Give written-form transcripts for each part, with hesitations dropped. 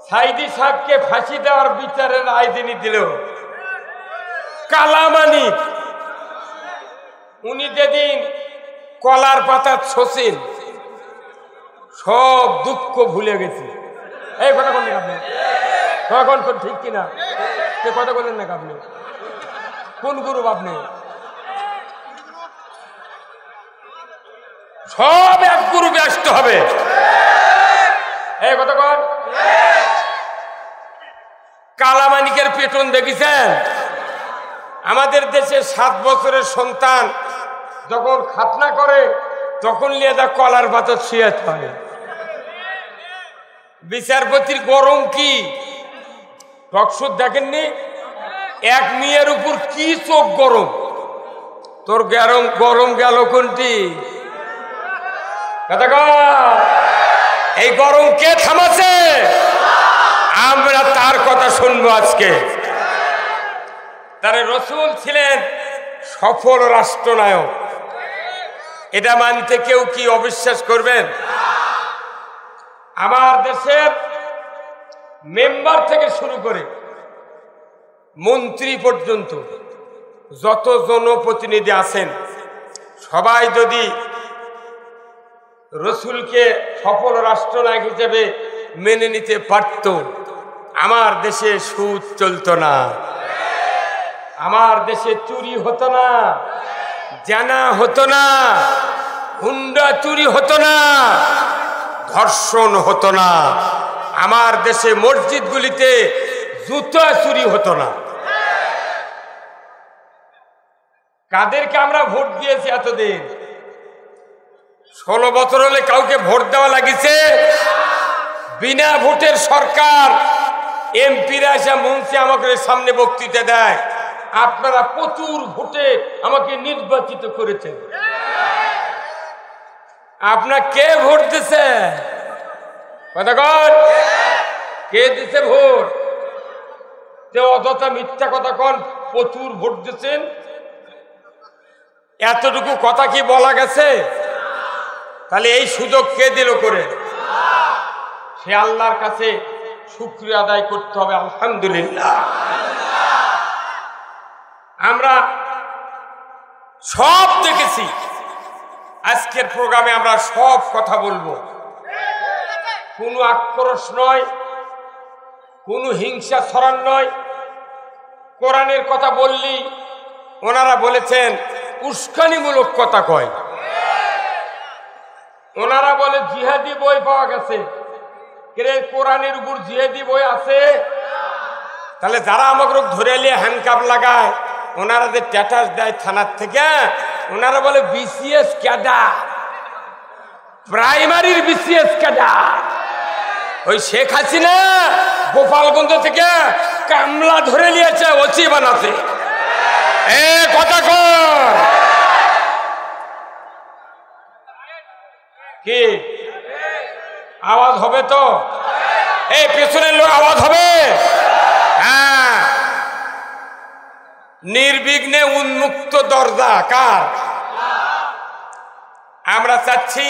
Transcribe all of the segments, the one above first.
সাইদি সাহেবকে ফাঁসি দেওয়ার বিচারের রায় যিনি দিল কালামানিক, উনি যেদিন কলার পাতা ছোছেন সব দুঃখ ভুলে গেছে। এই কথা বললেন আপনি, কখন ঠিক কিনা সে কথা বললেন না আপনি? কোন গ্রুপ আপনি? সব এক গ্রুপে আসতে হবে। এই কথা কন। কালামানিকের পেটন দেখেছেন? আমাদের দেশে 7 বছরের সন্তান যখন খাতনা করে তখন নিয়ে যা কলার পাতা শুয়ে থাকে। বিচারপতির গরম কি টকশোর দেখেননি? এক মেয়ের উপর কি চোখ গরম, তোর গরম গরম গেল কোনটি? এই গরম কে থামাছে? আমরা তার কথা শুনবো আজকে। তার রসুল ছিলেন সফল রাষ্ট্রনায়ক, এটা মানতে কেউ কি অবিশ্বাস করবেন? আমার দেশের মেম্বার থেকে শুরু করে মন্ত্রী পর্যন্ত যত জনপ্রতিনিধি আছেন সবাই যদি রসুলকে সফল রাষ্ট্রনায়ক হিসেবে মেনে নিতে পারত, আমার দেশে সুদ চলত না, আমার দেশে চুরি হতো না, জানা হতো না, হুন্ডা চুরি হতো না, ধর্ষণ হতো না, আমার দেশে মসজিদগুলিতে জুতা চুরি হতো না। কাদেরকে আমরা ভোট দিয়েছি এতদিন? 16 বছর হলে কাউকে ভোট দেওয়া লাগিছে? বিনা ভোটের সরকার। এমপিরা এসে মঞ্চে আমাকে সামনে বক্তৃতা দেয়, আপনারা প্রচুর ভোটে আমাকে নির্বাচিত করেছেন। আপনার কে ভোট দিছে? কথা কন, কে দিছে ভোট? অযথা মিথ্যা কথা কন, প্রচুর ভোট দিচ্ছেন। এতটুকু কথা কি বলা গেছে? তাহলে এই সুযোগ কে দিল করে? সে আল্লাহর কাছে শুকরিয়া আদায় করতে হবে। আলহামদুলিল্লাহ। আমরা সব দেখেছি, আজকের প্রোগ্রামে আমরা সব কথা বলবো। কোনো আক্রোশ নয়, কোনো হিংসা ছড়ান নয়। কোরআনের কথা বললি ওনারা বলেছেন উস্কানিমূলক কথা কয়। ওনারা বলে জিহাদি বই পাওয়া গেছে, কোরআনের উপর জিহাদি বই আছে? তাহলে যারা আমাকে ধরে নিয়ে হ্যান্ডকাপ লাগায়, ওনারা যে স্ট্যাটাস দেয় থানার থেকে, ওনারা বলে বিসিএস ক্যাডার, প্রাইমারির বিসিএস ক্যাডার। ওই শেখ হাসিনা গোপালগঞ্জ থেকে কামলা ধরে নিয়েছে ওসি বানাতে। কথা কর কি আওয়াজ হবে তো? এই পেছনের লোক আওয়াজ হবে? হ্যাঁ। নির্বিঘ্নে উন্মুক্ত দরজা কার? আমরা চাচ্ছি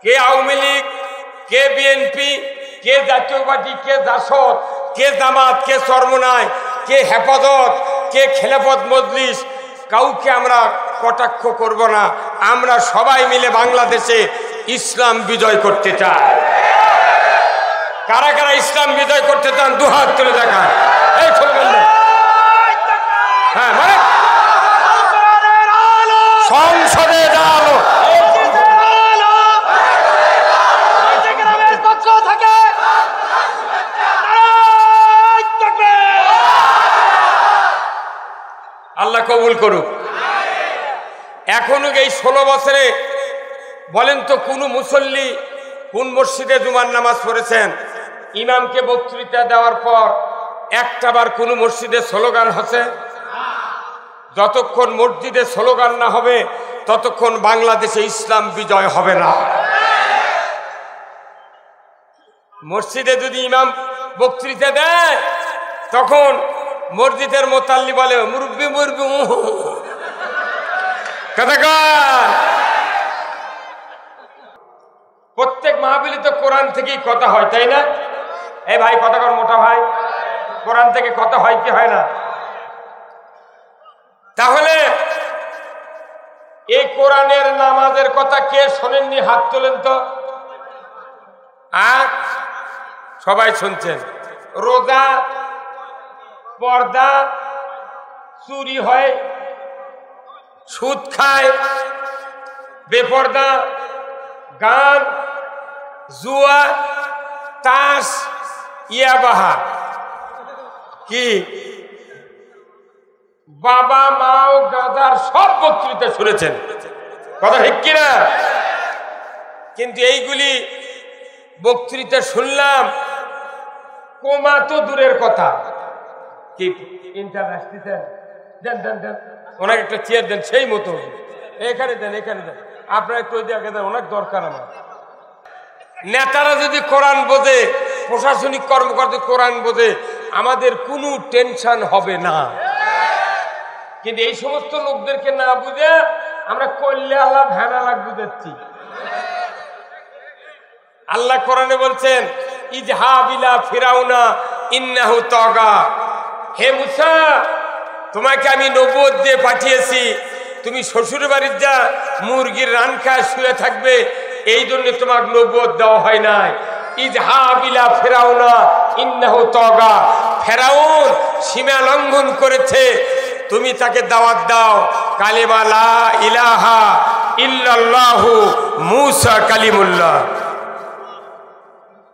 কে আওয়ামী লীগ, কে বিএনপি, কে জাতীয় পার্টি, কে জাসদ, কে জামাত, কে চরমনাই, কে হেফাজত, কে খেলাফত মজলিস, কাউকে আমরা কটাক্ষ করব না। আমরা সবাই মিলে বাংলাদেশে ইসলাম বিজয় করতে চাই। কারা কারা ইসলাম বিজয় করতে চান দুহাত তুলে দেখান। এই হ্যাঁ, মানে সংসদে যাও। আল্লাহ কবুল করুক। এখনো এই 16 বছরে বলেন তো কোন মুসল্লি কোন মসজিদে জুমার নামাজ পড়েছেন? ইমামকে বক্তৃতা দেওয়ার পর একটাবার কোন মসজিদে স্লোগান হচ্ছে? যতক্ষণ মসজিদে স্লোগান না হবে ততক্ষণ বাংলাদেশে ইসলাম বিজয় হবে না। মসজিদে যদি ইমাম বক্তৃতা দেয় তখন মসজিদের মোতাল্লি বলে মুরব্বি মুরব্বি। প্রত্যেক মাহফিলে তো কোরআন থেকেই কথা হয়, তাই না? এই ভাই কথা কর মোটা ভাই, কোরআন থেকে কথা হয় কি হয় না? তাহলে এই কোরআনের নামাজের কথা কে শোনেননি? হাত তোলেন তো। আর সবাই শুনছেন। রোজা, পর্দা, চুরি হয়, সুদ খায়, বেপর্দা, গান, জুয়া, তাস, ইয়াবাহা, কি বাবা মাও গাদার সব বক্তৃতা শুনেছেন, কথা ঠিক কিনা? কিন্তু এইগুলি বক্তৃতা শুনলাম, কোমা তো দূরের কথা। কি ইন্টারনেট দেন দেন দেন, ওনাকে একটা চেয়ার দেন, সেই মতো এখানে দেন, এখানে দেন, আপনার একটু ওই দিকে দেন, অনেক দরকার আমার। নেতারা যদি কোরআন বোঝে, প্রশাসনিক কর্মকর্তা কোরআন বোঝে, আমাদের কোনো টেনশন হবে না। কিন্তু এই সমস্ত লোকদেরকে না বুঝে আমরা কল্যা আল্লাহ ভ্যানা লাগ বুঝাচ্ছি। আল্লাহ কোরআনে বলছেন, ইজহাবিলা ফিরাউনা ইন্নাহু তাগা, হে মুসা তোমাকে আমি নবুয়ত দিয়ে পাঠিয়েছি, তুমি শ্বশুর বাড়ির যা মুরগির রান খায় শুয়ে থাকবে, এই জন্য তোমাকে নবুয়ত দেওয়া হয় নাই। ইজহাবিলা ফিরাউনা ইন্নাহু তাগা, ফেরাউন সীমা লঙ্ঘন করেছে, তুমি তাকে দাওয়াত দাও কালিমা লা ইলাহা ইল্লাল্লাহু মুসা কালিমুল্লাহ।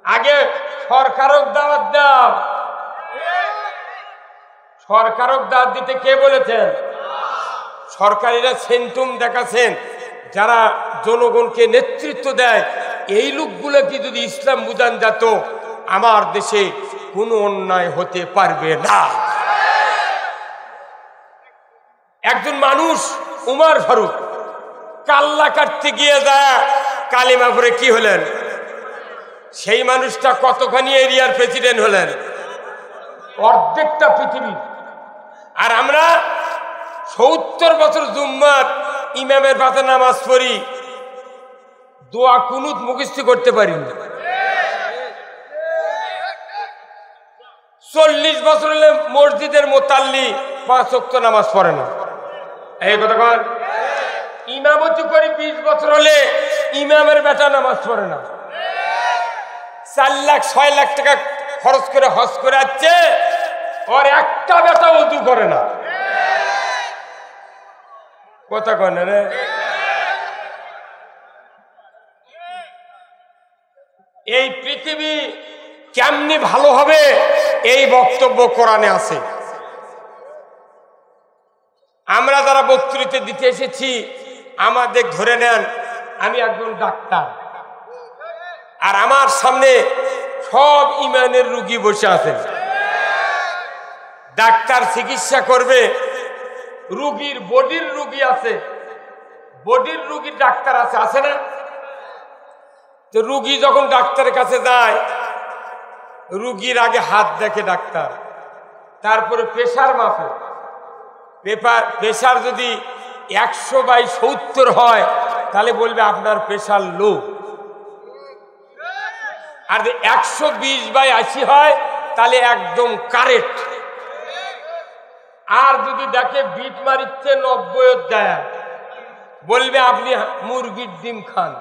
আগে সরকারক দাওয়াত দাও। সরকারক দাওয়াত দিতে কে বলেছেন? সরকারিরা সেন্টুম দেখাচ্ছেন, যারা জনগণকে নেতৃত্ব দেয়, এই লোকগুলোকে যদি ইসলাম বুঝান যেত, আমার দেশে কোনো অন্যায় হতে পারবে না। একজন মানুষ উমর ফারুক কাল্লা কাটতে গিয়ে যায় কালিমা পড়ে কি হলেন? সেই মানুষটা কতখানি এরিয়ার প্রেসিডেন্ট হলেন? অর্ধেকটা পৃথিবী। আর আমরা 70 বছর জুম্মার ইমামের পাশে নামাজ পড়ি, দোয়া কুনুত মুখস্থ করতে পারি না। 40 বছর হলে মসজিদের মোতাল্লি 5 ওয়াক্ত নামাজ পড়ে না। এই কথা কর। ইমামতি করি 20 বছর হলে ইমামের বেটা নামাজ পড়ে না। 4 লাখ 6 লাখ টাকা খরচ করে হজ করে আসছে, ওর একটা বেটা ওযু করে না। কথা কয় না রে। এই পৃথিবী কেমনি ভালো হবে এই বক্তব্য কোরআনে আছে। আমরা যারা বক্তৃতা দিতে এসেছি, আমাদের ধরে নেন আমি একজন ডাক্তার, আর আমার সামনে সব ইমানের রুগী বসে আছেন। ডাক্তার চিকিৎসা করবে, রুগীর বডির রুগী আছে, বডির রুগীর ডাক্তার আছে, আছে না? তো রুগী যখন ডাক্তারের কাছে যায়, রুগীর আগে হাত দেখে ডাক্তার, তারপরে প্রেসার মাপে। প্রেসার যদি 100/70 হয়, তাহলে বলবে আপনার প্রেসার লো। আর যদি 120/80 হয়, তাহলে একদম কারেক্ট। আর যদি দেখে বিট মারিচ্ছে 90 দেয়, বলবে আপনি মুরগির ডিম খান।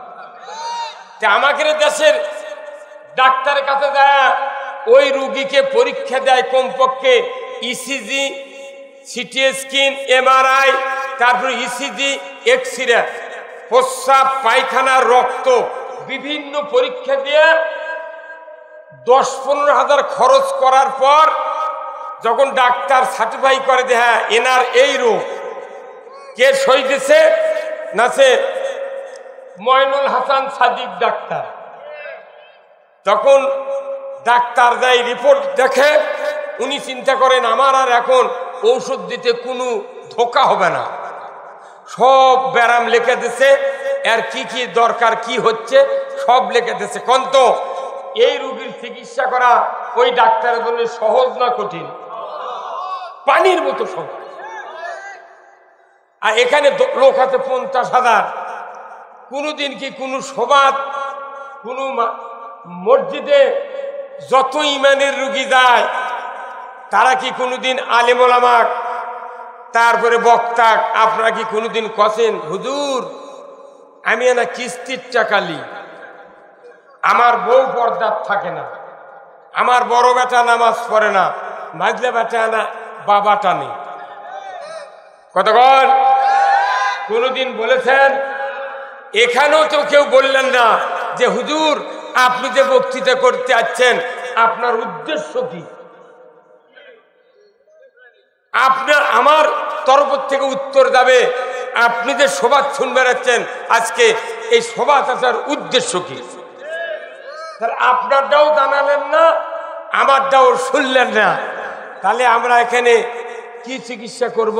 আমাদের দেশের ডাক্তারের কাছে যায়, ওই রুগীকে পরীক্ষা দেয় কমপক্ষে ইসিজি, সিটি স্ক্যান, এমআরআই, তারপরে ইসিজি, এক্সরে, প্রস্রাব, পায়খানা, রক্ত, বিভিন্ন পরীক্ষা দিয়ে 10-15 হাজার খরচ করার পর যখন ডাক্তার সার্টিফাই করে যে হ্যাঁ এনার এই রোগ, কে সই দিছে? না সে ময়নুল হাসান সাদিক ডাক্তার। তখন ডাক্তার যায়, রিপোর্ট দেখে, উনি চিন্তা করেন আমার আর এখন ঔষধ দিতে কোনো ধোকা হবে না, সব ব্যারাম লিখে দিছে, এর কি কি দরকার, কি হচ্ছে সব লিখে দিছে। কন্ত এই রোগীর চিকিৎসা করা ওই ডাক্তারের জন্য সহজ না কঠিন? পানির মতো সহজ। আর এখানে লোক আছে 50,000। কোনোদিন কি কোনো সমাজ, কোনো মসজিদে যত ইমানের রুগী যায় তারা কি কোনোদিন আলেম ওলামা তারপরে বক্তা আপনারা কি কোনোদিন কছেন হুজুর আমি না কিস্তির টাকা লি, আমার বউ পর্দার থাকে না, আমার বড় বেটা নামাজ পড়ে না, মাজলা বেটা না বাবাটা নেই? কতক্ষণ কোনদিন বলেছেন? এখানেও তো কেউ বললেন না যে হুজুর আপনি যে বক্তৃতা করতে যাচ্ছেন আপনার উদ্দেশ্য কি? আপনার আমার তরফ থেকে উত্তর যাবে আপনি যে সভা শুনবে বেড়াচ্ছেন আজকে এই সভা চাচার উদ্দেশ্য কি? তাহলে আপনারটাও জানালেন না, আমারটাও শুনলেন না, তাহলে আমরা এখানে কি চিকিৎসা করব?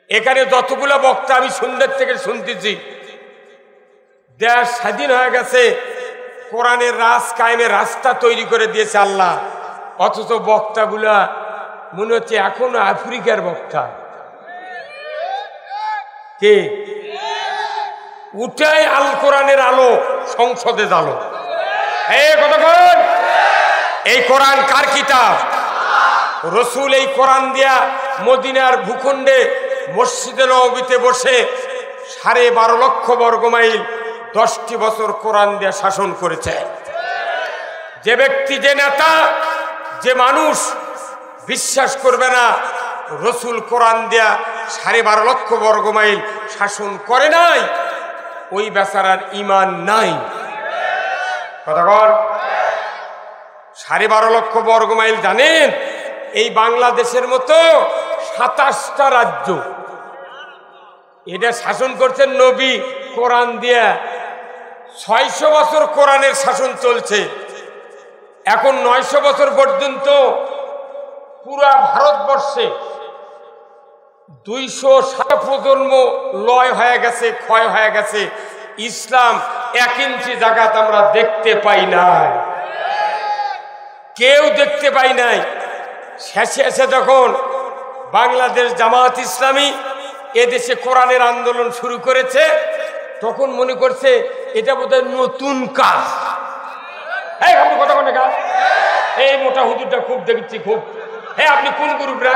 এখানে যতগুলো বক্তা আমি সুন্দর থেকে শুনতেছি, দেশ স্বাধীন হয়ে গেছে, কোরআনের রাজ কায়েমের রাস্তা তৈরি করে দিয়েছে আল্লাহ, অথচ বক্তাগুলা মনে হচ্ছে এখনো আফ্রিকার বক্তা। কে উঠায় আল কোরআনের আলো সংসদে জালো? কতক্ষণ? এই কোরআন কার কিতাব? রসুল এই কোরআন দিয়া মদিনার ভূখণ্ডে মসজিদে নববীতে বসে 12.5 লক্ষ বর্গমাইল 10টি বছর কোরআন দিয়ে শাসন করেছে। যে ব্যক্তি, যে নেতা, যে মানুষ বিশ্বাস করবে না রসুল কোরআন দিয়া 12.5 লক্ষ বর্গমাইল শাসন করে নাই, ওই বেচারার ঈমান নাই। কতক্ষণ? 12.5 লক্ষ বর্গমাইল জানেন? এই বাংলাদেশের মতো 27টা রাজ্য এটা শাসন করছেন নবী কোরআন দিয়া। 600 বছর কোরআনের শাসন চলছে, এখন 900 বছর পর্যন্ত পুরা ভারতবর্ষে 260 প্রজন্ম লয় হয়ে গেছে, ক্ষয় হয়ে গেছে। ইসলাম 1 ইঞ্চি জায়গাতে আমরা দেখতে পাই নাই, কেউ দেখতে পাই নাই। শেষে এসে যখন বাংলাদেশ জামাত ইসলামী এদেশে কোরআনের আন্দোলন শুরু করেছে, তখন মনে করছে এটা বোধহয় নতুন কাজ। আপনি কথা বলেন কাজ, এই মোটা হুজুরটা খুব দেখছি খুব। আপনি কোন গ্রুপরা?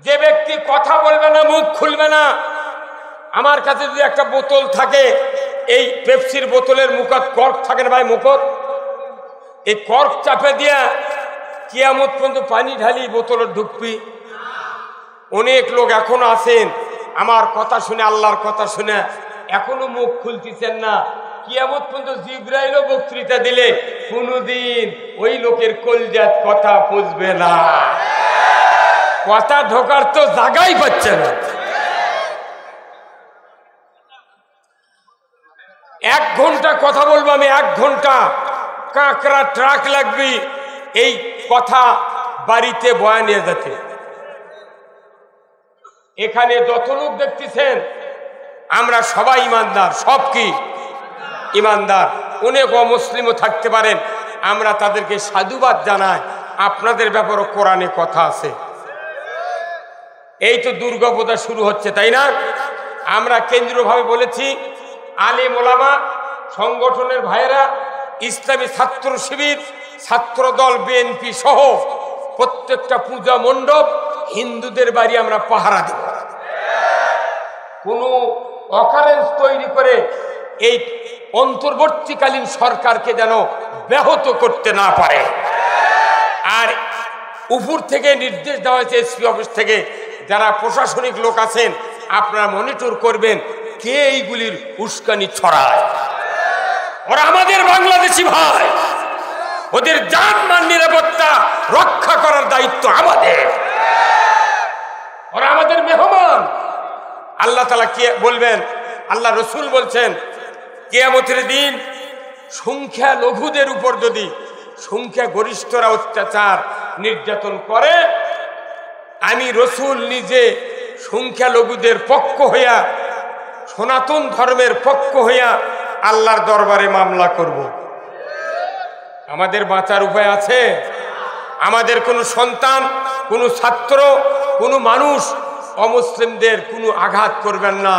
যে ব্যক্তি কথা বলবে না, মুখ খুলবে না, আমার কাছে যদি একটা বোতল থাকে, এই পেপসির বোতলের মুখত কর্ক থাকে না ভাই, মুখত এই কর্ক চাপে দিয়া কিয়ামত পর্যন্ত পানি ঢালি বোতলে ঢুকবি। অনেক লোক এখনো আছেন আমার কথা শুনে, আল্লাহর কথা শুনে এখনো মুখ খুলতেছেন না। কিয়ামত পর্যন্ত জিবরাইলও বক্তৃতা দিলে কোনদিন ওই লোকের কলজাত কথা বুঝবে না, কথা ঢোকার তো জায়গাই পাচ্ছে না। 1 ঘন্টা কথা বলবো আমি, 1 ঘন্টা, কাঁকড়া ট্রাক লাগবে এই কথা বাড়িতে বয়া নিয়ে যেতে। এখানে যত লোক দেখতেছেন আমরা সবাই ইমানদার, সব কি ইমানদার। অনেক অমুসলিমও থাকতে পারেন, আমরা তাদেরকে সাধুবাদ জানাই, আপনাদের ব্যাপারে কোরআনে কথা আছে। এই তো দুর্গাপূজা শুরু হচ্ছে, তাই না? আমরা কেন্দ্রীয়ভাবে বলেছি আলেম ওলামা সংগঠনের ভাইয়েরা, ইসলামী ছাত্র শিবির, ছাত্র দল, বিএনপি সহ প্রত্যেকটা পূজা মণ্ডপ, হিন্দুদের বাড়ি আমরা পাহারা দেব। কোনো অকারেন্স তৈরি করে এই অন্তর্বর্তীকালীন সরকারকে যেন ব্যাহত করতে না পারে। আর উপর থেকে নির্দেশ দেওয়া হয়েছে এসপি অফিস থেকে, যারা প্রশাসনিক লোক আছেন আপনারা মনিটর করবেন কে এইগুলির উস্কানি ছড়ায়। ওরা আমাদের বাংলাদেশি ভাই, ওদের জানমাল নিরাপত্তা রক্ষা করার দায়িত্ব আমাদের। ওরা আমাদের মেহমান। আল্লাহ তাআলা কি বলবেন? আল্লাহ রসুল বলছেন কিয়ামতের দিন সংখ্যা লঘুদের উপর যদি সংখ্যা গরিষ্ঠরা অত্যাচার নির্যাতন করে, আমি রসুল নিজে সংখ্যালঘুদের পক্ষ হইয়া, সনাতন ধর্মের পক্ষ হইয়া আল্লাহর দরবারে মামলা করব। আমাদের বাঁচার উপায় আছে? আমাদের কোনো সন্তান, কোনো ছাত্র, কোনো মানুষ অমুসলিমদের কোনো আঘাত করবেন না।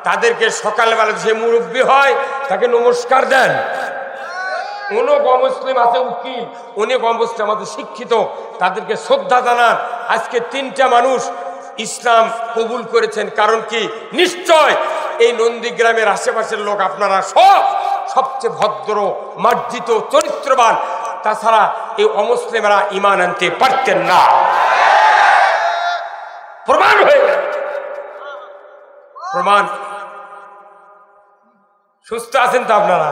তাদেরকে সকালবেলা যে মুরব্বী হয় তাকে নমস্কার দেন। অনেক অমুসলিম আছে উকিল, অনেক অমুসলিম আছে শিক্ষিত, তাদেরকে শ্রদ্ধা জানান। আজকে 3টা মানুষ ইসলাম কবুল করেছেন, কারণ কি? নিশ্চয় এই নন্দীগ্রামের আশেপাশের লোক আপনারা সবচেয়ে ভদ্র, মার্জিত, চরিত্রবান। তাছাড়া এই অমুসলিমরা ঈমান আনতে পারতেন না। প্রমাণ হয়ে গেল, প্রমাণ। সুস্থ আছেন তো আপনারা?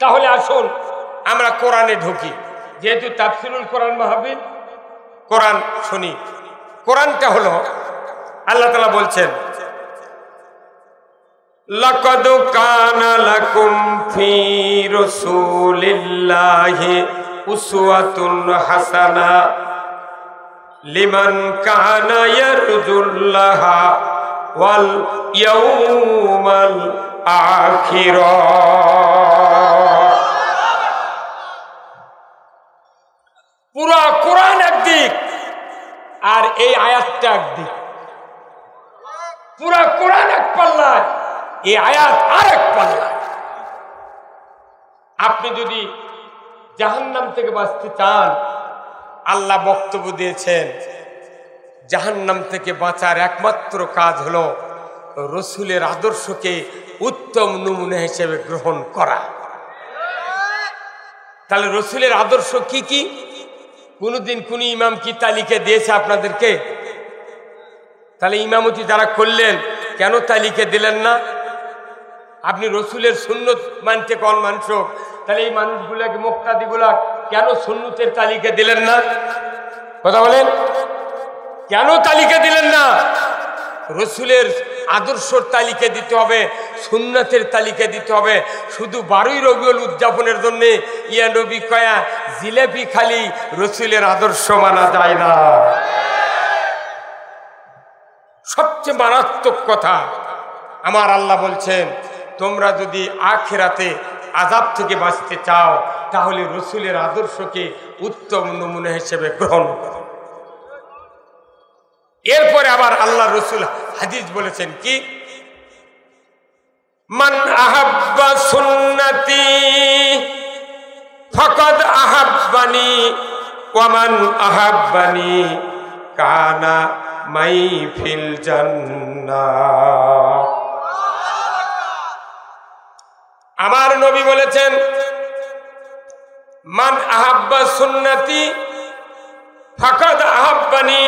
তাহলে আসুন আমরা কোরআনে ঢুকি। যেহেতু তাফসীরুল কোরআন মাহফিল, কোরআন শুনি। কোরআনটা হলো আল্লাহ তাআলা বলছেন, লাকাদ কানা লাকুম ফি রাসূলিল্লাহি উসওয়াতুন হাসানা লিমান কানা ইয়ারজুল্লাহা ওয়াল ইয়াউমাল আখির। পুরা কোরআন একদিক আর এই আয়াতটা একদিক। পুরা কোরআন এক পাল্লায়, এই আয়াত আর এক পাল্লায়। আপনি যদি জাহান্নাম থেকে বাঁচতে চান, আল্লাহ বক্তব্য দিয়েছেন জাহান্নাম থেকে বাঁচার একমাত্র কাজ হলো রসুলের আদর্শকে উত্তম নমুনা হিসেবে গ্রহণ করা। তাহলে রসুলের আদর্শ কি কি? কোনদিন কোন ইমাম কি তালিকা দিয়েছে আপনাদেরকে? তাহলে ইমামতি যারা করলেন কেন তালিকা দিলেন না? আপনি রসুলের সুন্নত মানতে কোন মানুষ, তাহলে এই মানুষগুলাকে, মুক্তাদিগুলা কেন সুন্নতের তালিকা দিলেন না? কথা বলেন, কেন তালিকা দিলেন না? রসুলের আদর্শর তালিকা দিতে হবে, সুন্নতের তালিকা দিতে হবে। শুধু 12ই রবিউল উদযাপনের জন্য ইয়া নবী কয়া জিলেপি খালি রসুলের আদর্শ মানা যায় না। সবচেয়ে মারাত্মক কথা, আমার আল্লাহ বলছেন, তোমরা যদি আখিরাতে আযাব থেকে বাঁচতে চাও তাহলে রসুলের আদর্শকে উত্তম নমুনা হিসেবে গ্রহণ করো। এরপরে আবার আল্লাহ রসুল হাদিস বলেছেন কি, মান আহাব্বা সুন্নতি ফাকাদ আহাব্বানি ওয়া মান আহাব্বানি কানা মাই ফিল জান্নাহ। আমার নবী বলেছেন, মান আহাব্বা সুন্নতি ফাকাদ আহাব্বানি,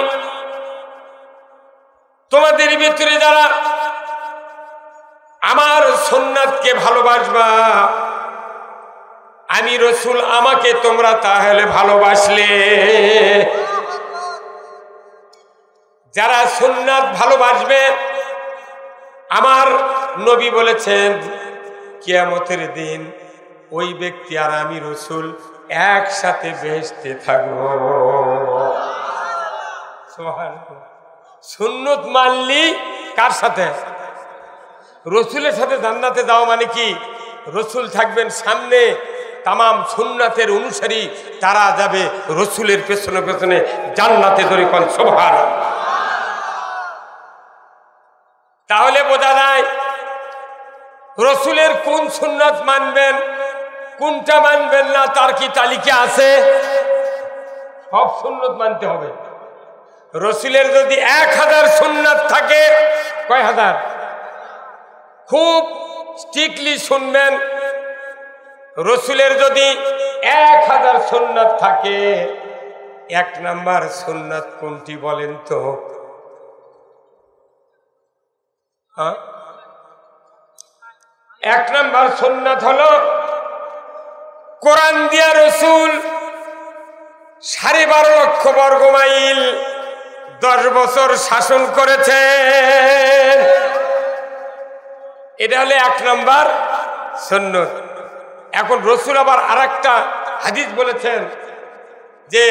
তোমাদের ভিতরে যারা আমার সুন্নাতকে ভালোবাসবা, আমি রসুল আমাকে তোমরা তাহলে ভালোবাসলে। যারা সুন্নাত ভালোবাসবে, আমার নবী বলেছেন কিয়ামতের দিন ওই ব্যক্তি আর আমি রসুল একসাথে বেহেশতে থাকবো। সুবহানাল্লাহ। সুন্নত মানলি কার সাথে? রসুলের সাথে জান্নাতে যাওয়া মানে কি? রসুল থাকবেন সামনে, তামাম সুন্নাতের অনুসারী তারা যাবে রসুলের পেছনে পেছনে জান্নাতে। ধরে কোন সুবহানাল্লাহ। তাহলে বোঝা যায় রসুলের কোন সুন্নাত মানবেন, কোনটা মানবেন না তার কি তালিকা আছে? সব সুন্নাত মানতে হবে। রসুলের যদি 1000 সুন্নাত থাকে, কয় হাজার? খুব স্ট্রিক্টলি শুনবেন। রসুলের যদি 1000 সুন্নাত থাকে, 1 নাম্বার সুন্নাত কোনটি বলেন তো? 1 নাম্বার সুন্নাত হলো কোরআন দিয়া রসুল 12.5 লক্ষ বর্গ মাইল 10 বছর শাসন করেছেন। এটা হলে 1 নাম্বার সুন্নত। এখন রসুল আবার আরেকটা হাদিস বলেছেন যে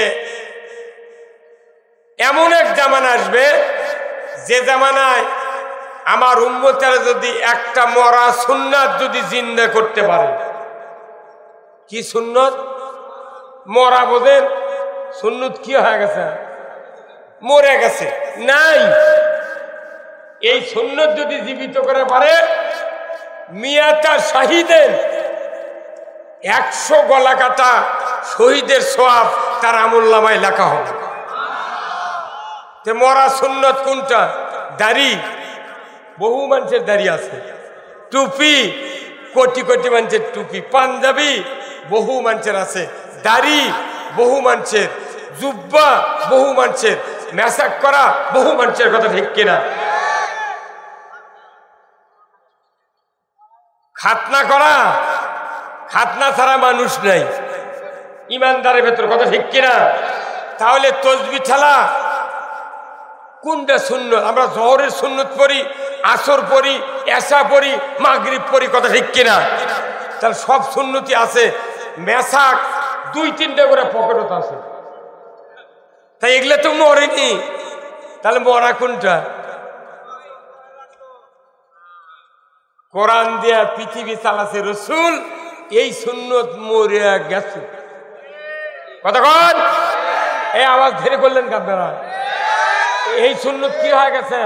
এমন এক জামানা আসবে যে জামানায় আমার উম্মতেরা যদি একটা মরা সুন্নাত যদি জিন্দা করতে পারে। কি সুন্নত? মরা বোঝেন, সুন্নত কি হয়ে গেছে, মরে গেছে, নাই। এই সুন্নত যদি জীবিত করে পারে, মিয়াটা শাহিদের 100 গলা কাটা শহীদের সওয়াব তার আমলনামায় লেখা হবে। তে মরা সুন্নত কোনটা? দাড়ি, বহু মানুষের দাড়ি আছে। টুপি, কোটি কোটি মানুষের টুপি। পাঞ্জাবি, বহু মানুষের আছে। দাড়ি, বহু মানুষের। জুব্বা, বহু মানুষের। মেসাক করা, বহু মানুষের। কথা ঠিক কিনা? খাতনা করা, খাতনা ছাড়া মানুষ নাই ইমানদারের ভেতর। কথা ঠিক কিনা? তাহলে তসবি ঠেলা কোনটা সুন্নত? আমরা জোহরের সুন্নত পড়ি, আসর পড়ি, এশা পড়ি, মাগরিব পড়ি। কথা ঠিক কিনা? তাহলে সব সুন্নতি আছে। মেসাক 2-3টা করে পকেটত আছে, তাই এগুলো তো মরেনি। তাহলে মরা কোনটা? কোরআন দিয়া পৃথিবী চালাছে রসুল, এই সুন্নত মরে গেছে। কতক্ষণ এই আওয়াজ ধরে করলেন আপনারা? এই সুন্নত কি হয়ে গেছে?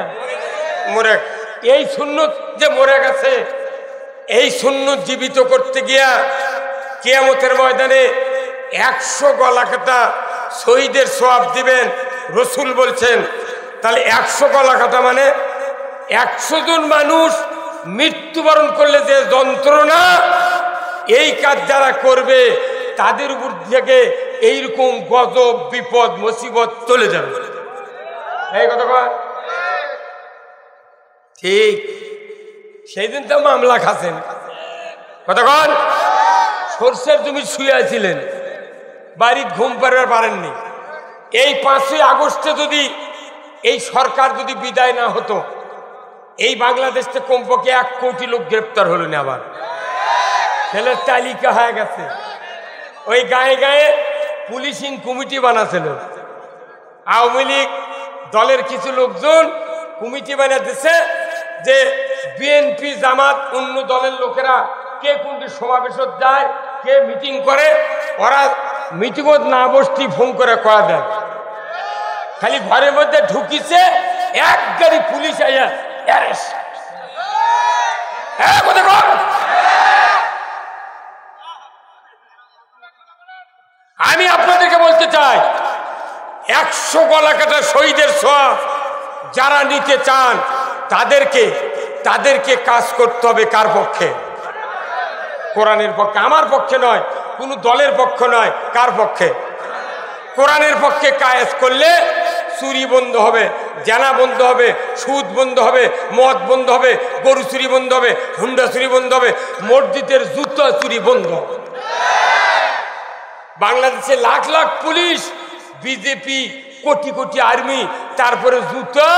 মরে। এই সুন্নত যে মরে গেছে, এই সুন্নত জীবিত করতে গিয়া কিয়ামতের ময়দানে 100 গলা কাটা শহীদের সওয়াব দিবেন রসুল বলছেন। তাহলে 100 গলা কাটা মানে 100 জন মানুষ মৃত্যুবরণ করলে যে যন্ত্রণা, এই কাজ যারা করবে তাদের উপর থেকে এইরকম গজব, বিপদ, মুসিবত চলে যাবে। এই কথা ঠিক। সেই দিন তো মামলা খাচ্ছেন। কতক্ষণ সরষের জমি শুয়েছিলেন, বাড়ির ঘুম পাড়বার পারেননি। এই 5ই আগস্টে যদি এই সরকার যদি বিদায় না হতো, এই বাংলাদেশে কমপক্ষে 1 কোটি লোক গ্রেপ্তার হলো না। আবার ছেলের তালিকা হয়ে গেছে। ওই গায়ে গায়ে পুলিশিং কমিটি বানাছিল। আওয়ামী লীগ দলের কিছু লোকজন কমিটি বানাতেছে যে বিএনপি, জামাত, অন্য দলের লোকেরা কে কোনটি সমাবেশত যায়, কে মিটিং করে, ওরা মিটিংত না বসতি ফোন করে করা দেয়। খালি ঘরের মধ্যে ঢুকিছে, 1 গাড়ি পুলিশ আইয়া অ্যারেস্ট। আমি আপনাদেরকে বলতে চাই, 100 গলা কাটা শহীদের সওয়াব যারা নিতে চান তাদেরকে কাজ করতে হবে। কার পক্ষে? কোরআনের পক্ষে। আমার পক্ষে নয়, কোন দলের পক্ষ নয়। কার পক্ষে? কোরআনের পক্ষে কাজ করলে চুরি বন্ধ হবে, জানা বন্ধ হবে, সুদ বন্ধ হবে, মদ বন্ধ হবে, গরু চুরি বন্ধ হবে, হুন্ডা চুরি বন্ধ হবে, মসজিদের জুতা চুরি বন্ধ হবে। বাংলাদেশে lakh lakh police, BJP, crore crore army, তারপরে জুতা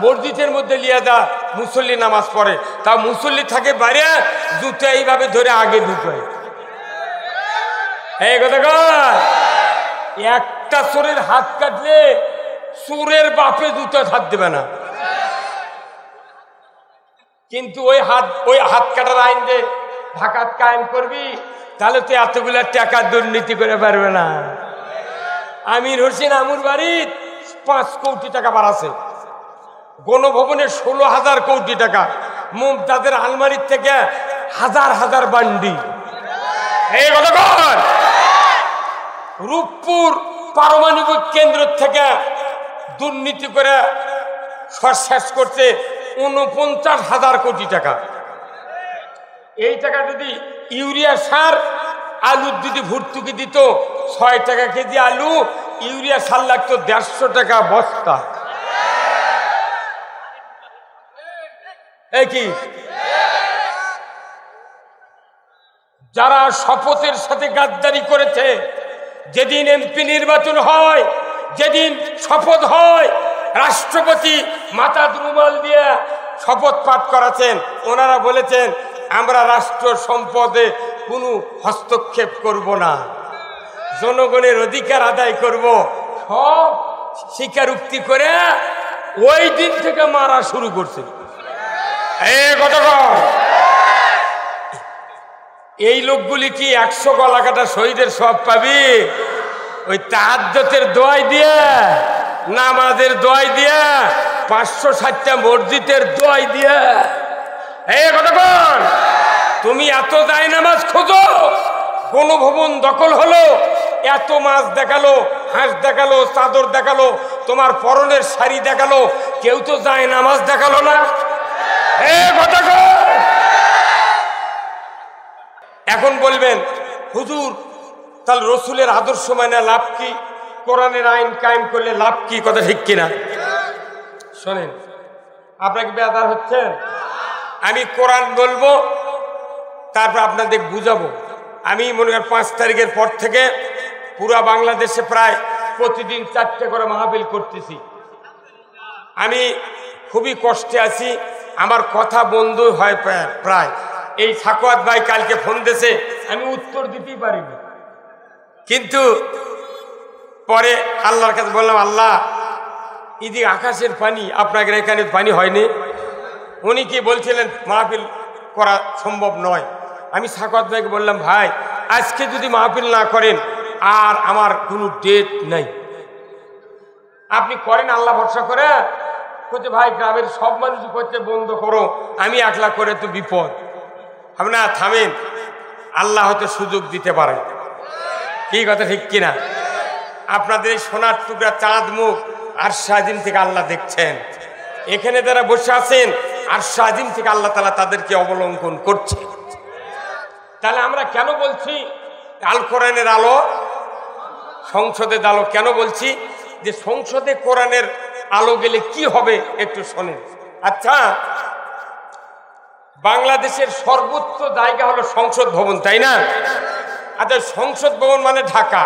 মসজিদের মধ্যে লিয়া দা মুসল্লি নামাজ পড়ে, তা মুসল্লি থাকে বাইরে, জুতা এইভাবে ধরে আগে ঢুকায়। এই কথা একটা চোরের হাত কাটলে চোরের বাপে জুতা হাত দেবে না, কিন্তু ওই হাত কাটার আইন যে ঢাকাত কায়েম করবি, তাহলে তো এতগুলা টাকা দুর্নীতি করে পারবে না। আমির হোসেন আমুর বাড়ির 5 কোটি টাকা বাড়াছে, গণভবনের 16,000 কোটি টাকা, মুমতাজের আলমারির থেকে হাজার হাজার বান্ডি। এই কথা কর। রূপপুর পারমাণবিক কেন্দ্র থেকে দুর্নীতি করে শেষ করছে 49,000 কোটি টাকা। এই টাকা যদি ইউরিয়া সার, আলুর যদি ভর্তুকি দিত 6 টাকা কেজি আলু, ইউরিয়া সার লাগতো 150 টাকা বস্তা। এই কি যারা শপথের সাথে গাদ্দারি করেছে, যেদিন এমপি নির্বাচন হয়, যেদিন শপথ হয়, রাষ্ট্রপতি মাথা রুমাল দিয়ে শপথ পাঠ করাছেন, ওনারা বলেছেন আমরা রাষ্ট্র সম্পদে কোনো হস্তক্ষেপ করব না, জনগণের অধিকার আদায় করব। সব স্বীকারোক্তি করে ওই দিন থেকে মারা শুরু করছে। এই লোকগুলি কি 100 গলা কাটা শহীদের সব পাবি? ওই তাহাজ্জুদের দোয়াই দিয়া, নামাজের দোয়াই দিয়া, 560টা মসজিদের দোয়াই দিয়া। এই কথা বল, তুমি এত যায় নামাজ খোঁজো, কোন ভবন দখল হলো, এত মাছ দেখালো, হাঁস দেখালো, চাদর দেখালো, তোমার পরনের শাড়ি দেখালো, কেউ তো যায় নামাজ দেখালো না। কথা বল। এখন বলবেন হুজুর তাহলে রসুলের আদর্শ মানে লাভ কি, কোরআনের আইন কায়েম করলে লাভ কি? কথা ঠিক কিনা? শোনেন, আপনাকে বেদার হচ্ছেন, আমি কোরআন বলবো, তারপর আপনাদের বুঝাবো। আমি মনে করেন 5 তারিখের পর থেকে পুরা বাংলাদেশে প্রায় প্রতিদিন 4টে করে মাহফিল করতেছি। আমি খুবই কষ্টে আছি, আমার কথা বন্ধ হয় প্রায়। এই সাকোয়াত ভাই কালকে ফোন দিয়েছে, আমি উত্তর দিতেই পারিনি, কিন্তু পরে আল্লাহর কাছে বললাম, আল্লাহ ইদি আকাশের পানি, আপনাদের এখানে পানি হয়নি। উনি কি বলছিলেন মাহফিল করা সম্ভব নয়। আমি সাকোয়াত ভাইকে বললাম, ভাই আজকে যদি মাহফিল না করেন আর আমার কোনো ডেট নাই, আপনি করেন আল্লাহ ভরসা করে। বলছে ভাই গ্রামের সব মানুষই করছে বন্ধ করো, আমি একলা করে তো বিপদ। আমি না, থামেন, আল্লাহ হয়তো সুযোগ দিতে পারে। কি কথা ঠিক কিনা? আপনাদের এই সোনার টুকরা চাঁদ মুখ আরশ আজিম থেকে আল্লাহ দেখছেন, এখানে যারা বসে আছেন আরশ আজিম থেকে আল্লাহ তাআলা তাদেরকে অবলম্বন করছে। তাহলে আমরা কেন বলছি আল কোরআনের আলো সংসদে আলো? কেন বলছি যে সংসদে কোরআনের আলো গেলে কি হবে একটু শোনেন। আচ্ছা, বাংলাদেশের সর্বোচ্চ জায়গা হলো সংসদ ভবন, তাই না? আচ্ছা, সংসদ ভবন মানে ঢাকা।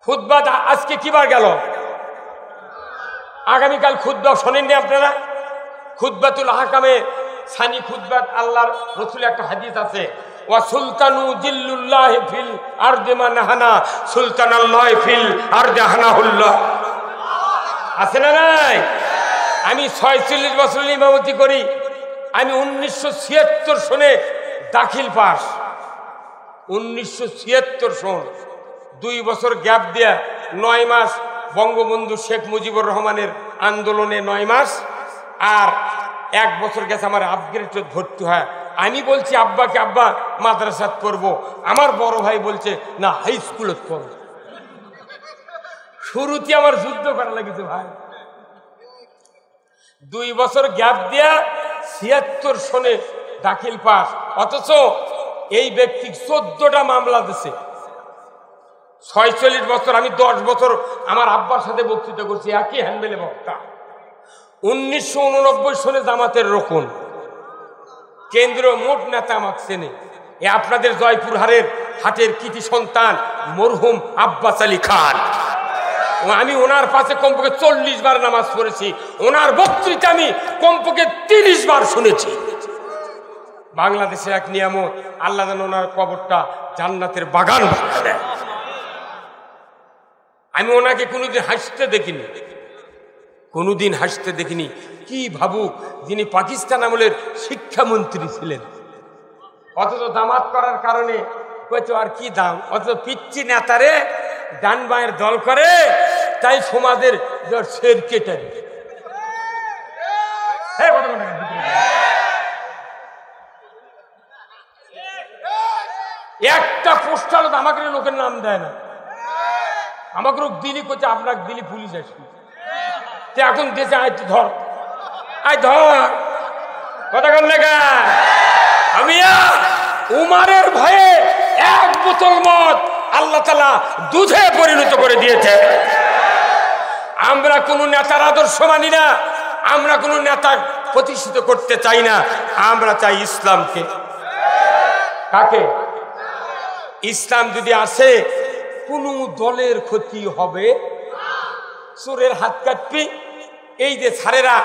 খুতবা আজকে কিবার গেল? আগামীকাল খুতবা শোনেননি আপনারা? খুতবাতুল আহকামে সানি খুতবাত আল্লাহর রসুল একটা হাদিস আছে, ওয়া সুলতানু জিল্লুল্লাহি ফিল আরদি মানহানা সুলতানাল্লাহি ফিল আরদি হানাহুল্লাহ। আছে না নাই? আমি 46 বছর ইমামতি করি, আমি 1976 সনে দাখিল পাস। 1976 সন, 2 বছর গ্যাপ দেয়া 9 মাস বঙ্গবন্ধু শেখ মুজিবুর রহমানের আন্দোলনে 9 মাস, আর 1 বছর গেছে আমার আপগ্রেড ভর্তি হয়। আমি বলছি আব্বাকে, আব্বা মাদ্রাসাত পড়বো, আমার বড় ভাই বলছে না হাই স্কুলত পড়বো। শুরুতে আমার যুদ্ধ করা লাগিছে ভাই। 2 বছর গ্যাপ দিয়া 76 সনে দাখিল পাস, অথচ এই ব্যক্তি 14টা মামলা দিছে। 46 বছর, আমি 10 বছর আমার আব্বার সাথে বক্তৃতা করছি, একই হ্যান্ডমেলে বক্তা। 1989 সনে জামাতের রোকন কেন্দ্রীয় মোট নেতা আমাকে চেনে। এ আপনাদের জয়পুর হাটের কৃতি সন্তান মরহুম আব্বাস আলী খান। আমি ওনার পাশে কমপক্ষে 40 বার নামাজ পড়েছি, ওনার বক্তৃতা আমি কমপক্ষে 30 বার শুনেছি। বাংলাদেশের এক নিয়ামত, আল্লাহ যেন ওনার কবরটা জান্নাতের বাগান বানিয়ে দেয়। আমি ওনাকে কোনোদিন হাসতে দেখিনি, কোনোদিন হাসতে দেখিনি। কি ভাবুক, যিনি পাকিস্তান আমলের শিক্ষামন্ত্রী ছিলেন, অথচ দামাত করার কারণে কইতো আর কি দাম, অথচ পিচ্ছি নেতারে ডান বাঁয়ের দল করে, তাই সমাজের শের কেটে। একটা পোস্টার আমাকে লোকের নাম দেয় না, আমাকে দিলি করছে আপনাকে দিলি পুলিশ আসবে, এখন দেশে আয় ধর, আয় ধর, কথা কন না। আমি উমারের ভয়ে 1 বোতল মদ আল্লাহ তাআলা দুধে পরিণত করে দিয়েছে। আমরা কোন নেতার আদর্শ মানি না, আমরা কোন নেতা প্রতিষ্ঠিত করতে চাই না, আমরা চাই ইসলামকে। কাকে? ইসলাম যদি আসে কোন দলের ক্ষতি হবে, চোরের হাত কাটবি। এই যে ছাড়েরা,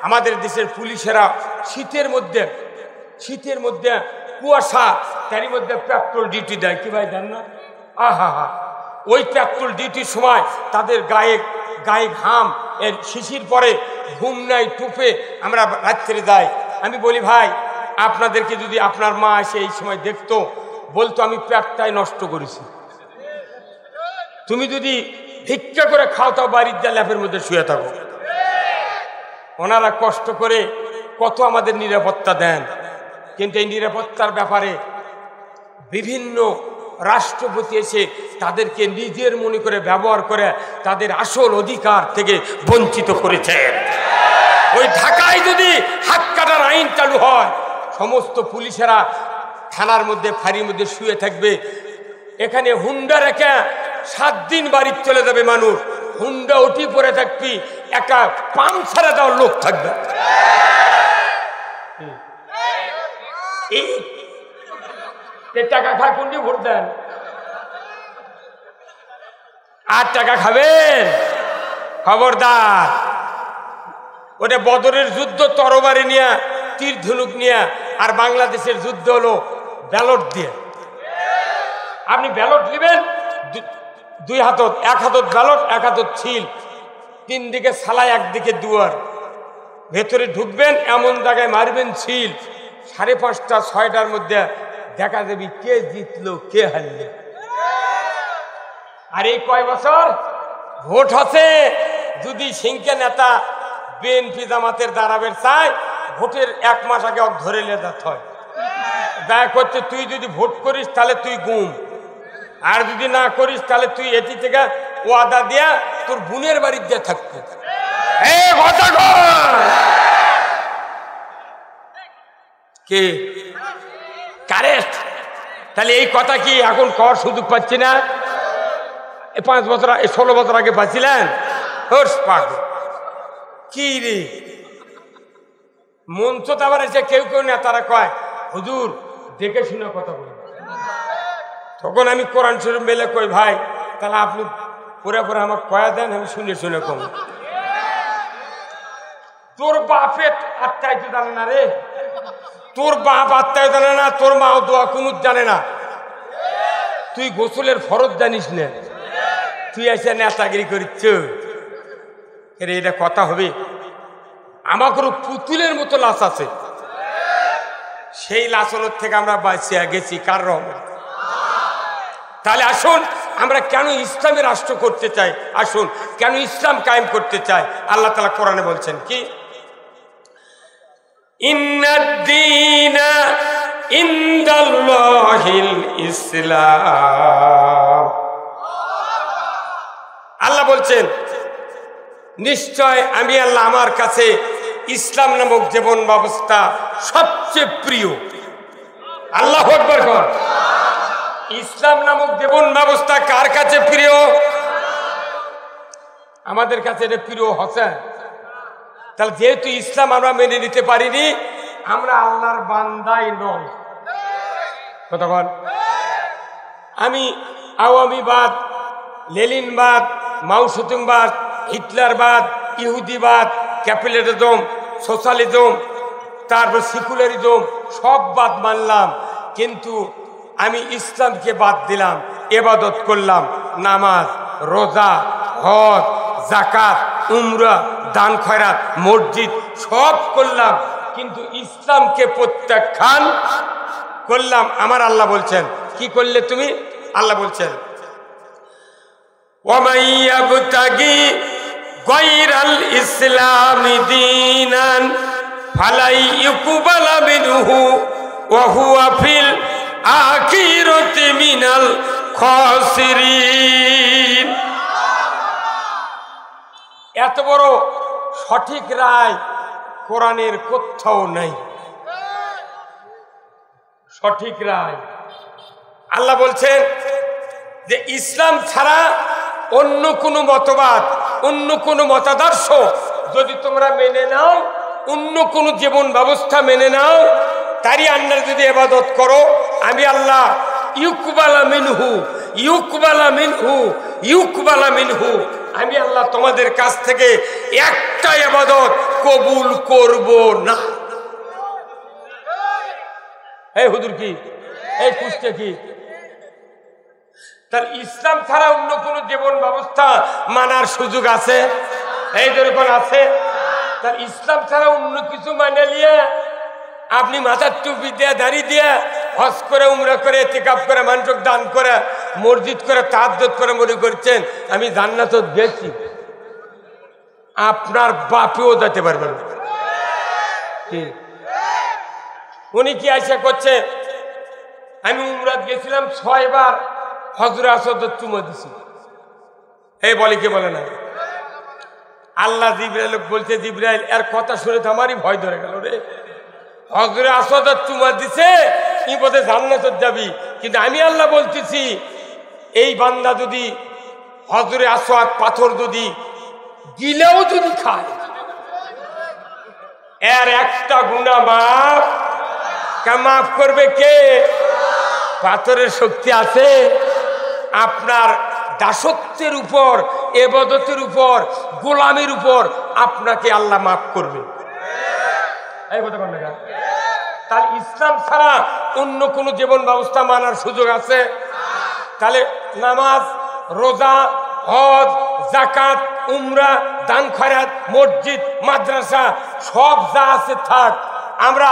আমাদের দেশের পুলিশেরা শীতের মধ্যে কুয়াশা, তারই মধ্যে পেট্রোল ডিউটি দেয়, কি ভাই দেন না? আহা হা, ওই পেট্রোল ডিউটির সময় তাদের গায়ে ঘাম, এর শিশির পরে, ঘুম নাই, টুপে আমরা রাত্রে যাই। আমি বলি ভাই আপনাদেরকে যদি আপনার মা এসে এই সময় দেখতো, বলতো আমি পেটটাই নষ্ট করেছি, তুমি যদি ভিক্ষা করে খাও তাও বাড়ির যা ল্যাপের মধ্যে শুয়ে থাকো। ওনারা কষ্ট করে কত আমাদের নিরাপত্তা দেন, কিন্তু এই নিরাপত্তার ব্যাপারে বিভিন্ন রাষ্ট্রপতি এসে তাদেরকে নিজের মনে করে ব্যবহার করে তাদের আসল অধিকার থেকে বঞ্চিত করেছেন। ওই ঢাকায় যদি হাত কাটার আইন চালু হয়, সমস্ত পুলিশেরা থানার মধ্যে ফাঁড়ির মধ্যে শুয়ে থাকবে। এখানে হুন্ডা রেখে 7 দিন বাড়ি চলে যাবে মানুষ, হুন্ডা উঠি পরে থাকবি, একটা পাম্প ছাড়া দেওয়ার লোক থাকবে। টাকা খায় কোনটি ভোট দেন? 8 টাকা খাবেন? খবরদার। ওটা বদরের যুদ্ধ তরবারি নিয়ে, তীর ধনুক নিয়ে, আর বাংলাদেশের যুদ্ধ হলো ব্যালট দিয়ে। আপনি ব্যালট নেবেন, 2 হাতত, 1 হাতত ব্যালট, 1 হাতত ছিল, 3 দিকে সালাই, 1 দিকে দুয়ার। ভেতরে ঢুকবেন, এমন জায়গায় মারবেন ছিল, 5:30 6টার মধ্যে দেখা যাবে কে জিতলো কে হারলো। আর এই কয় বছর ভোট আছে, যদি সিংকে নেতা বিএনপি জামাতের দাঁড়াবের চায়, ভোটের 1 মাস আগে ধরে লেজাত হয়। দয়া করছে, তুই যদি ভোট করিস তাহলে তুই গুম, আর যদি না করিস তাহলে তুই এটি থেকে ওয়াদা দিয়া তোর বোনের বাড়ির দিয়ে থাকবে। কে কারেক্ট? তাহলে এই কথা কি এখন কর সুযোগ পাচ্ছি না? 5 বছর 16 বছর আগে পাচ্ছিলেন? কি রে মঞ্চ তো আবার এসে কেউ কেউ নেতারা কয়, হুজুর দেখে শুনে কথা বলি। তখন আমি কোরআন শরীফ মেলে কই, ভাই তাহলে আপনি পুরে পুরে আমাকে কয়া দেন, আমি শুনে শুনে কম। তোর বাপের আত্মায় তো জানে না রে, তোর বাপ আত্মায় জানে না, তোর মাও দোয়া কুনুত জানে না, তুই গোসলের ফরজ জানিস না, তুই এসে নেতাগিরি করিচ্ছ। এটা কথা হবে? আমাকেও পুতুলের মতো লাশ আছে, সেই লাশনের থেকে আমরা বাঁচিয়ে গেছি কার রহমত। তাহলে আসুন, আমরা কেন ইসলামের রাষ্ট্র করতে চাই, আসুন কেন ইসলাম কায়েম করতে চাই। আল্লাহ তাআলা কোরআনে বলছেন কি, ইন্নাদ-দীনা ইনদাল্লাহিল ইসলাম। আল্লাহ বলছেন, নিশ্চয় আমি আল্লাহ, আমার কাছে ইসলাম নামক জীবন ব্যবস্থা সবচেয়ে প্রিয়। আল্লাহু আকবার কর। ইসলাম নামক জীবন ব্যবস্থা কার কাছে প্রিয়? আমাদের কাছে এটা প্রিয় হচ্ছে। তাহলে যেহেতু ইসলাম আমরা মেনে নিতে পারিনি, আমরা আল্লাহর বান্দাই নই। কথা বল। আমি আওয়ামীবাদ, লেনিনবাদ, মাওসেতুংবাদ, হিটলারবাদ, ইহুদিবাদ, ক্যাপিটালিজম, সোশ্যালিজম, তারপর সেকুলারিজম সব বাদ মানলাম, কিন্তু আমি ইসলামকে বাদ দিলাম, ইবাদত করলাম, নামাজ, রোজা, হজ, যাকাত, উমরা, দান খয়রাত, মসজিদ সব করলাম, কিন্তু ইসলামকে প্রত্যাখ্যান করলাম। আমার আল্লাহ বলছেন, কি করলে তুমি? আল্লাহ বলছেন, ওয়ামান ইয়াবতাগি গায়রাল ইসলামি দীনান ফালাই ইউকবালা মিনহু ওয়া হুয়া ফিল আখিরাতি মিনাল খাসিরিন। এত বড় সঠিক রায় কোরআনের কোথাও নাই। সঠিক রায় আল্লাহ বলছেন যে ইসলাম ছাড়া অন্য কোনো মতবাদ, অন্য কোনো মতাদর্শ যদি তোমরা মেনে নাও, অন্য কোনো জীবন ব্যবস্থা মেনে নাও, তারই আন্ডারে যদি ইবাদত করো, আমি আল্লাহ ইউকবালা মিনহু ইউকবালা মিনহু ইউকবালা মিনহু, আমি আল্লাহ তোমাদের কাছ থেকে একটা ইবাদত কবুল করব না। এই হুজুর কি, এই কুস্তে কি? তার ইসলাম ছাড়া অন্য কোন জীবন ব্যবস্থা মানার সুযোগ আছে? এই যেরকম আছে। তার ইসলাম ছাড়া অন্য কিছু মানে নিয়ে আপনি মাথার টুপি দিয়ে দাঁড়িয়ে দিয়ে হজ করে উমরা করে ইতিকাফ করে মানুষ দান করে মসজিদ করে তাহাজ্জুদ করে মনে করছেন আমি জান্নাত গেছি। আপনার বাপেও যেতে পারবেন না। উনি কি আশা করছে আমি উমরাত গেছিলাম 6 বার হজরে আসওয়াদ চুমা দিছি। এই বলে কি বলে না? আল্লাহ জিবরাইল বলছে জিবরাইল এর কথা শুনে তো আমারই ভয় ধরে গেল রে। হজরে আসওয়াদ চুমা দিছে কি বলে জান্নাত যাবি, কিন্তু আমি আল্লাহ বলতেছি এই বান্দা যদি হজরে আসওয়াদ পাথর যদি গিলেও যদি খায় এর একটা গুনাহ মাফ করবে কে? পাথরের শক্তি আছে। আপনার দাসত্বের উপর, ইবাদতের উপর, গোলামের উপর আপনাকে আল্লাহ মাফ করবে। এই কথা বল না। তাহলে ইসলাম ছাড়া অন্য কোনো জীবন ব্যবস্থা মানার সুযোগ আছে? তাহলে নামাজ, রোজা, হজ, যাকাত, উমরা, দান খয়রাত, মসজিদ, মাদ্রাসা সব যা আছে থাক, আমরা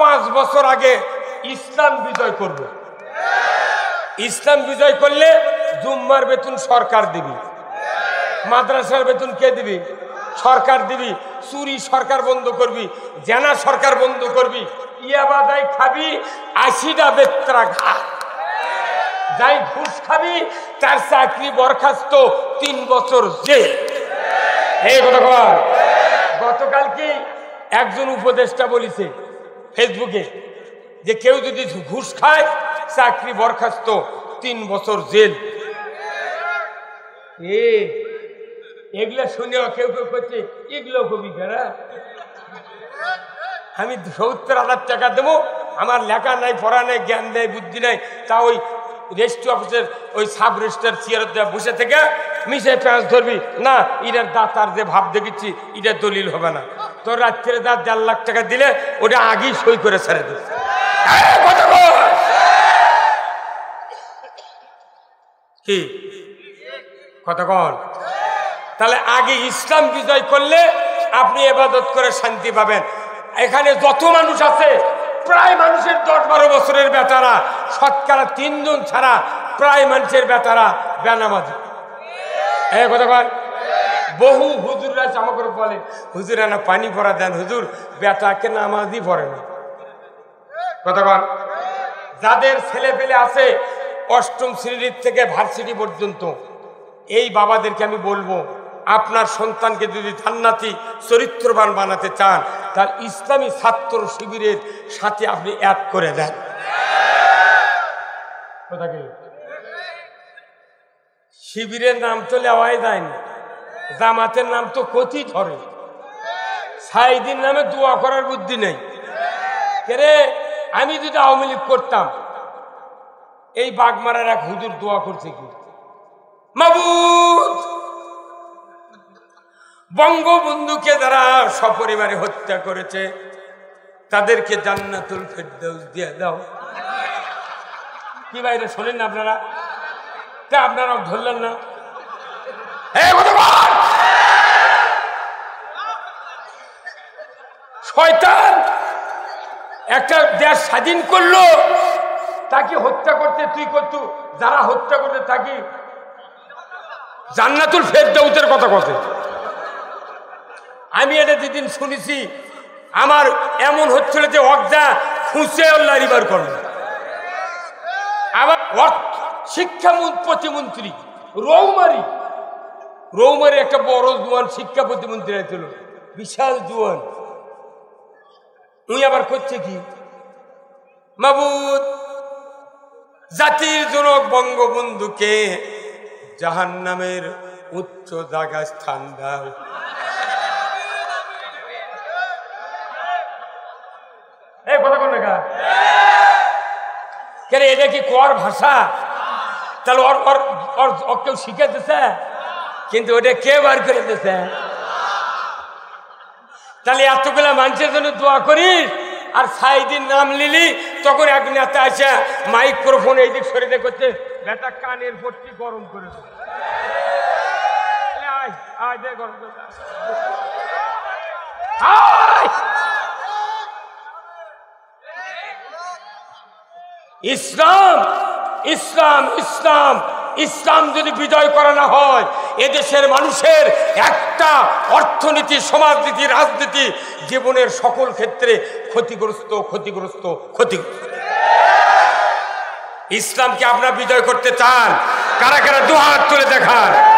5 বছর আগে ইসলাম বিজয় করব। ইসলাম বিজয় করলে জুম্মার বেতন সরকার দিবি, মাদ্রাসার বেতন কে দিবি? সরকার দিবি। চুরি সরকার বন্ধ করবি, জেনা সরকার বন্ধ করবি, ইয়াবাদাই খাবি 80টা বেত্রা ঘা, যাই ঘুষ খাবি তার চাকরি বরখাস্ত 3 বছর জেল। এই কথা কর। গতকাল কি একজন উপদেষ্টা বলেছে ফেসবুকে যে কেউ যদি ঘুষ খায় চাকরি বরখাস্ত 3 বছর জেল। এগুলা শুনে কেউ কেউ করছে এগুলো কবি কেনা, আমি 70,000 টাকা দেবো, আমার লেখা নাই, পড়া নাই, জ্ঞান নেই, বুদ্ধি নাই, তা ওই রেজিস্ট্রি অফিসের ওই সাব রেজিস্ট্রার চেয়ার বসে থেকে মিশে পেঁয়াজ ধরবি না, এটার দাতার যে ভাব দেখেছি এটা দলিল হবে না। তোর রাত্রে দাঁত 1.5 লাখ টাকা দিলে ওটা আগেই সই করে ছেড়ে দিস। কি কথা কন? তাহলে আগে ইসলাম বিজয় করলে আপনি ইবাদত করে শান্তি পাবেন। এখানে যত মানুষ আছে প্রায় মানুষের 10-12 বছরের বেটারা, শতকরা 3 জন ছাড়া প্রায় মানুষের বেটারা বেনামাজি। এই কথা কন। বহু হুজুররা আমাকে বলে হুজুর না পানি পড়া দেন, হুজুর বেটাকে নামাজই পড়ে না। কথা কন। যাদের ছেলে পেলে আছে 8ম শ্রেণীর থেকে ভার্সিটি পর্যন্ত, এই বাবাদেরকে আমি বলবো আপনার সন্তানকে যদি জান্নাতি চরিত্রবান বানাতে চান তার ইসলামী ছাত্র শিবিরের সাথে আপনি অ্যাড করে দেন। শিবিরের নাম তো নেওয়াই যায়নি, জামাতের নাম তো কতি ধরে, সাইদিন নামে দোয়া করার বুদ্ধি নেই। কেরে আমি যদি আওয়ামী লীগ করতাম, এই বাগমারার এক হুজুর দোয়া করছে কি, মাবুদ বঙ্গবন্ধুকে যারা সপরিবারে হত্যা করেছে তাদেরকে জান্নাতুল ফেরদাউস দিয়ে দাও। কি বাইরে শোনেন না আপনারা? আপনারা ধরলেন না? শয়তান একটা দেশ স্বাধীন করলো, তাকে হত্যা করতে তুই করতু, যারা হত্যা করতে তাকে জান্নাতুল ফেরদাউসের কথা কথা। আমি এটা যেদিন শুনেছি আমার এমন হচ্ছিল যে অজ্ঞা খুঁজে আল্লাহ রিবার করল। আবার শিক্ষা প্রতিমন্ত্রী রৌমারি একটা বড় জোয়ান শিক্ষা প্রতিমন্ত্রী হয়েছিল, বিশাল জোয়ান। উনি আবার করছে কি, মাবুদ জাতির জনক বঙ্গবন্ধুকে জাহান্নামের উচ্চ জায়গায় স্থান দাও। কেন এটা কি কর ভাষা? তাহলে ওর কেউ শিখে দিছে, কিন্তু ওটা কে বার করে দিছে? তাহলে এতগুলা মানুষের জন্য দোয়া করিস আর সাইদিন নাম লিলি, তখন এক নেতা আসে মাইক্রোফোন এই দিক সরিয়ে করছে, বেটা কানের পট্টি গরম করে ইসলাম ইসলাম ইসলাম ইসলাম যদি বিজয় করা না হয়, এদেশের মানুষের একটা অর্থনীতি, সমাজনীতি, রাজনীতি, জীবনের সকল ক্ষেত্রে ক্ষতিগ্রস্ত ক্ষতিগ্রস্ত ক্ষতিগ্রস্ত। ইসলামকে আপনারা বিজয় করতে চান? কারা কারা দুহাত তুলে দেখান।